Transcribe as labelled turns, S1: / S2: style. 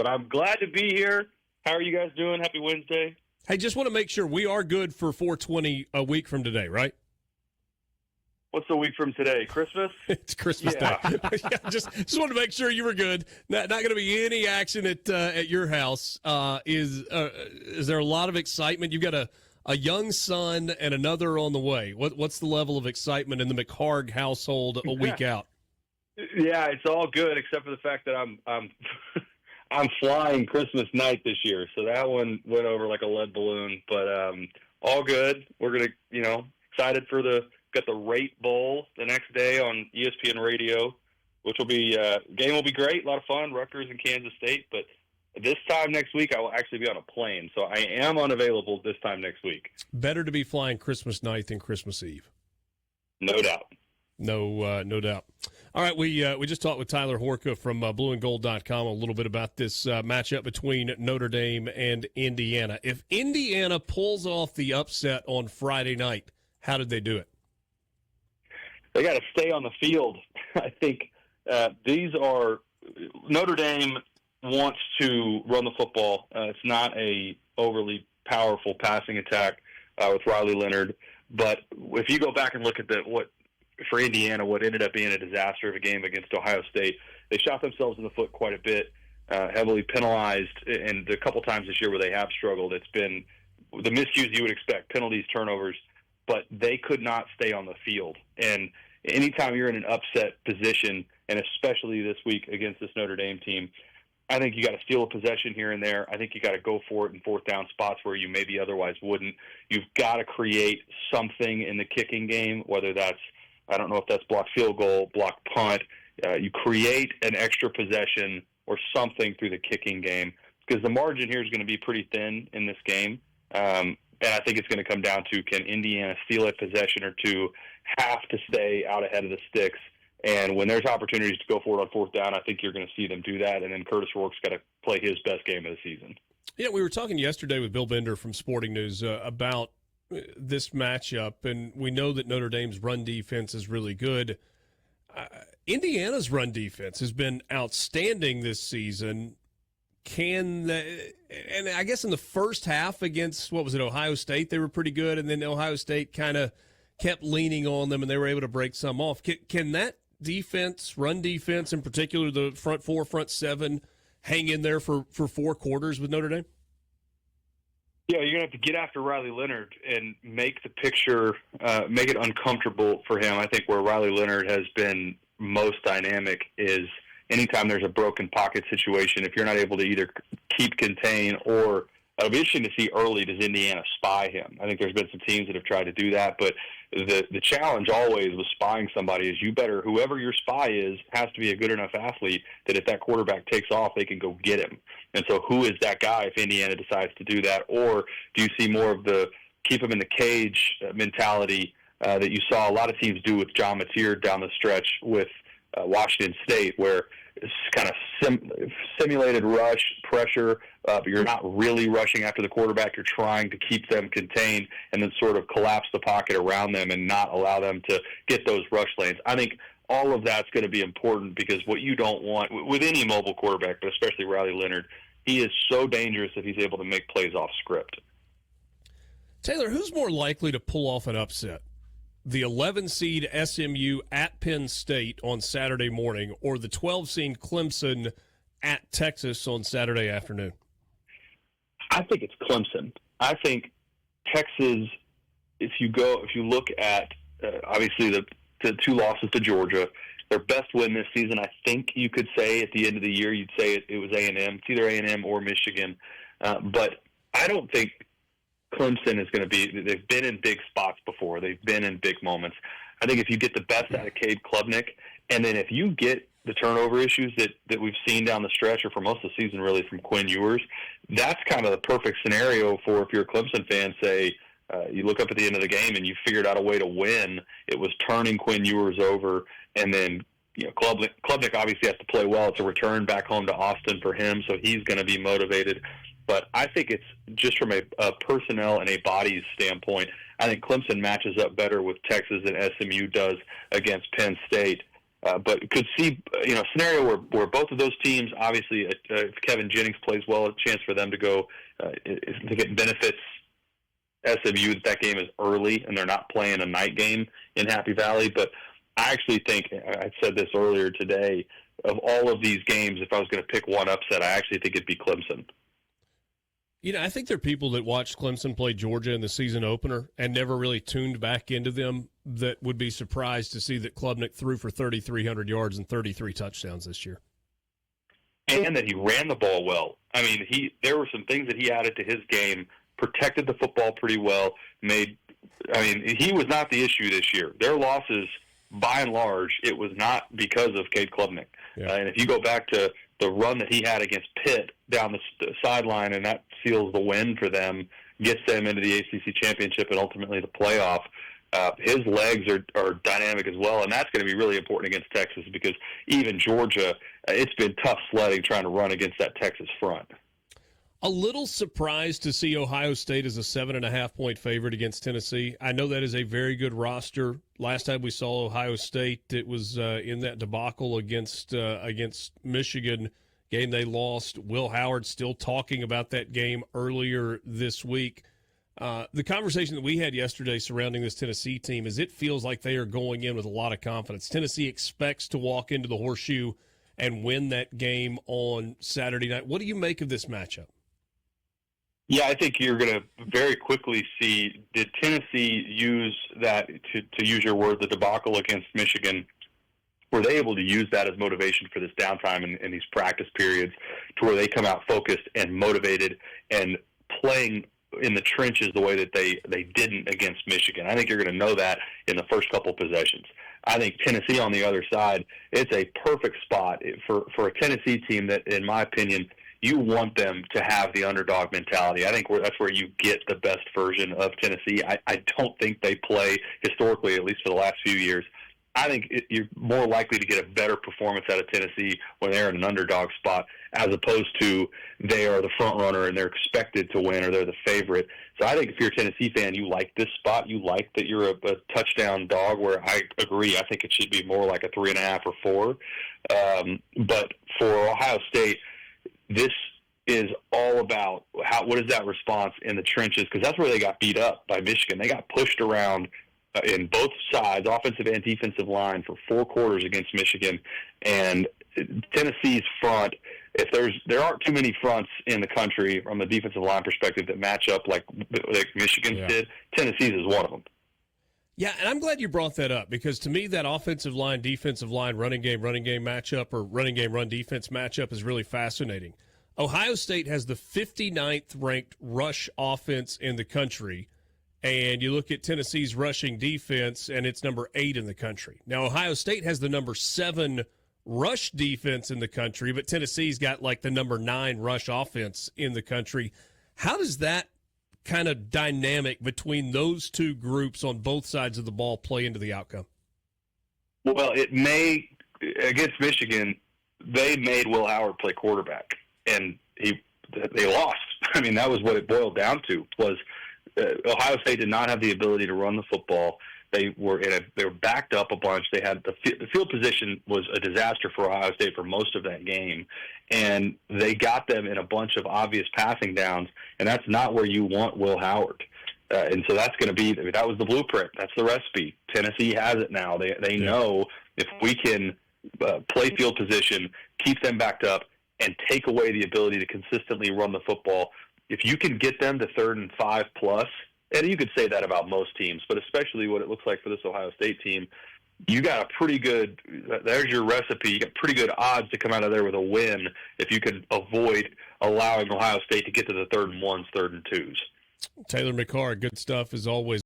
S1: But I'm glad to be here. How are you guys doing? Happy Wednesday.
S2: Hey, just want to make sure we are good for 420 a week from today, right?
S1: What's a week from today? Christmas?
S2: It's Christmas Day. just wanted to make sure you were good. Not going to be any action at your house. Is there a lot of excitement? You've got a young son and another on the way. What's the level of excitement in the McHargue household a week out?
S1: Yeah, it's all good except for the fact that I'm I'm flying Christmas night this year, so that one went over like a lead balloon. But all good. We're gonna, excited for got the Rate Bowl the next day on ESPN Radio, which will be game will be great, a lot of fun. Rutgers and Kansas State, but this time next week I will actually be on a plane, so I am unavailable this time next week.
S2: Better to be flying Christmas night than Christmas Eve.
S1: No doubt.
S2: No doubt. All right, we just talked with Taylor McHargue from blueandgold.com a little bit about this matchup between Notre Dame and Indiana. If Indiana pulls off the upset on Friday night, how did they do it?
S1: They got to stay on the field. I think these are Notre Dame wants to run the football. It's not a overly powerful passing attack with Riley Leonard, but if you go back and look at what ended up being a disaster of a game against Ohio State, they shot themselves in the foot quite a bit, heavily penalized, and the couple times this year where they have struggled, it's been the miscues you would expect, penalties, turnovers, but they could not stay on the field. And anytime you're in an upset position, and especially this week against this Notre Dame team, I think you got to steal a possession here and there. I think you got to go for it in fourth down spots where you maybe otherwise wouldn't. You've got to create something in the kicking game, whether that's, I don't know if that's block field goal, block punt. You create an extra possession or something through the kicking game, because the margin here is going to be pretty thin in this game. And I think it's going to come down to, can Indiana steal a possession or two, have to stay out ahead of the sticks. And when there's opportunities to go for it on fourth down, I think you're going to see them do that. And then Curtis Rourke's got to play his best game of the season.
S2: Yeah, we were talking yesterday with Bill Bender from Sporting News about this matchup, and we know that Notre Dame's run defense is really good. Indiana's run defense has been outstanding this season. And I guess in the first half against, Ohio State, they were pretty good, and then Ohio State kind of kept leaning on them, and they were able to break some off. Can that defense, run defense in particular, the front four, front seven, hang in there for 4 quarters with Notre Dame?
S1: Yeah, you're going to have to get after Riley Leonard and make the picture, make it uncomfortable for him. I think where Riley Leonard has been most dynamic is anytime there's a broken pocket situation, if you're not able to either keep contain, or it'll be interesting to see early, does Indiana spy him? I think there's been some teams that have tried to do that, but the challenge always with spying somebody is whoever your spy is has to be a good enough athlete that if that quarterback takes off, they can go get him. And so who is that guy if Indiana decides to do that? Or do you see more of the keep him in the cage mentality that you saw a lot of teams do with John Mateer down the stretch with Washington State, where it's kind of simulated rush pressure, but you're not really rushing after the quarterback. You're trying to keep them contained and then sort of collapse the pocket around them and not allow them to get those rush lanes. I think all of that's going to be important, because what you don't want with any mobile quarterback, but especially Riley Leonard, he is so dangerous if he's able to make plays off script.
S2: Taylor, who's more likely to pull off an upset? The 11-seed SMU at Penn State on Saturday morning, or the 12-seed Clemson at Texas on Saturday afternoon?
S1: I think it's Clemson. I think Texas, if you look at obviously the 2 losses to Georgia, their best win this season, I think you could say at the end of the year, you'd say it was A&M. It's either A&M or Michigan. But I don't think Clemson is going to be – they've been in big spots before. They've been in big moments. I think if you get the best out of Cade Klubnik, and then if you get the turnover issues that we've seen down the stretch, or for most of the season really from Quinn Ewers, that's kind of the perfect scenario for, if you're a Clemson fan, say you look up at the end of the game and you figured out a way to win. It was turning Quinn Ewers over, and then Klubnik obviously has to play well. It's a return back home to Austin for him, so he's going to be motivated. But I think it's just from a personnel and a bodies standpoint, I think Clemson matches up better with Texas than SMU does against Penn State. But could see a scenario where both of those teams, obviously, if Kevin Jennings plays well, a chance for them to go to get benefits SMU that game is early and they're not playing a night game in Happy Valley. But I actually think, I said this earlier today, of all of these games, if I was going to pick one upset, I actually think it'd be Clemson.
S2: I think there are people that watched Clemson play Georgia in the season opener and never really tuned back into them that would be surprised to see that Klubnik threw for 3,300 yards and 33 touchdowns this year.
S1: And that he ran the ball well. I mean, there were some things that he added to his game, protected the football pretty well, he was not the issue this year. Their losses, by and large, it was not because of Cade Klubnik.
S2: Yeah.
S1: And if you go back to the run that he had against Pitt down the sideline, and that seals the win for them, gets them into the ACC championship and ultimately the playoff, his legs are dynamic as well, and that's going to be really important against Texas because even Georgia, it's been tough sledding trying to run against that Texas front.
S2: A little surprised to see Ohio State as a 7.5-point favorite against Tennessee. I know that is a very good roster. Last time we saw Ohio State, it was in that debacle against Michigan, game they lost. Will Howard still talking about that game earlier this week. The conversation that we had yesterday surrounding this Tennessee team is it feels like they are going in with a lot of confidence. Tennessee expects to walk into the Horseshoe and win that game on Saturday night. What do you make of this matchup?
S1: Yeah, I think you're going to very quickly see, did Tennessee use that, to use your word, the debacle against Michigan? Were they able to use that as motivation for this downtime in these practice periods to where they come out focused and motivated and playing in the trenches the way that they didn't against Michigan? I think you're going to know that in the first couple possessions. I think Tennessee on the other side, it's a perfect spot for a Tennessee team that, in my opinion, you want them to have the underdog mentality. I think that's where you get the best version of Tennessee. I don't think they play, historically, at least for the last few years, I think you're more likely to get a better performance out of Tennessee when they're in an underdog spot as opposed to they are the front runner and they're expected to win or they're the favorite. So I think if you're a Tennessee fan, you like this spot. You like that you're a touchdown dog, where I agree. I think it should be more like a 3.5 or 4. But for Ohio State, this is all about what is that response in the trenches, because that's where they got beat up by Michigan. They got pushed around in both sides, offensive and defensive line, for 4 quarters against Michigan. And Tennessee's front, there aren't too many fronts in the country from a defensive line perspective that match up like Michigan's did. Tennessee's is one of them.
S2: Yeah, and I'm glad you brought that up, because to me that offensive line, defensive line, running game matchup, or running game, run defense matchup is really fascinating. Ohio State has the 59th ranked rush offense in the country, and you look at Tennessee's rushing defense, and it's number 8 in the country. Now, Ohio State has the number 7 rush defense in the country, but Tennessee's got like the number 9 rush offense in the country. How does that kind of dynamic between those two groups on both sides of the ball play into the outcome?
S1: Well, it may, against Michigan, they made Will Howard play quarterback, and they lost. I mean, that was what it boiled down to, was Ohio State did not have the ability to run the football. They were backed up a bunch. They had the field position was a disaster for Ohio State for most of that game, and they got them in a bunch of obvious passing downs, and that's not where you want Will Howard. And so that's going to be, that was the blueprint. That's the recipe. Tennessee has it now. They know if we can play field position, keep them backed up, and take away the ability to consistently run the football, if you can get them to 3rd and 5 plus, and you could say that about most teams, but especially what it looks like for this Ohio State team, you got a pretty good, there's your recipe. You got pretty good odds to come out of there with a win if you could avoid allowing Ohio State to get to the 3rd and 1s, 3rd and 2s.
S2: Taylor McHargue, good stuff as always.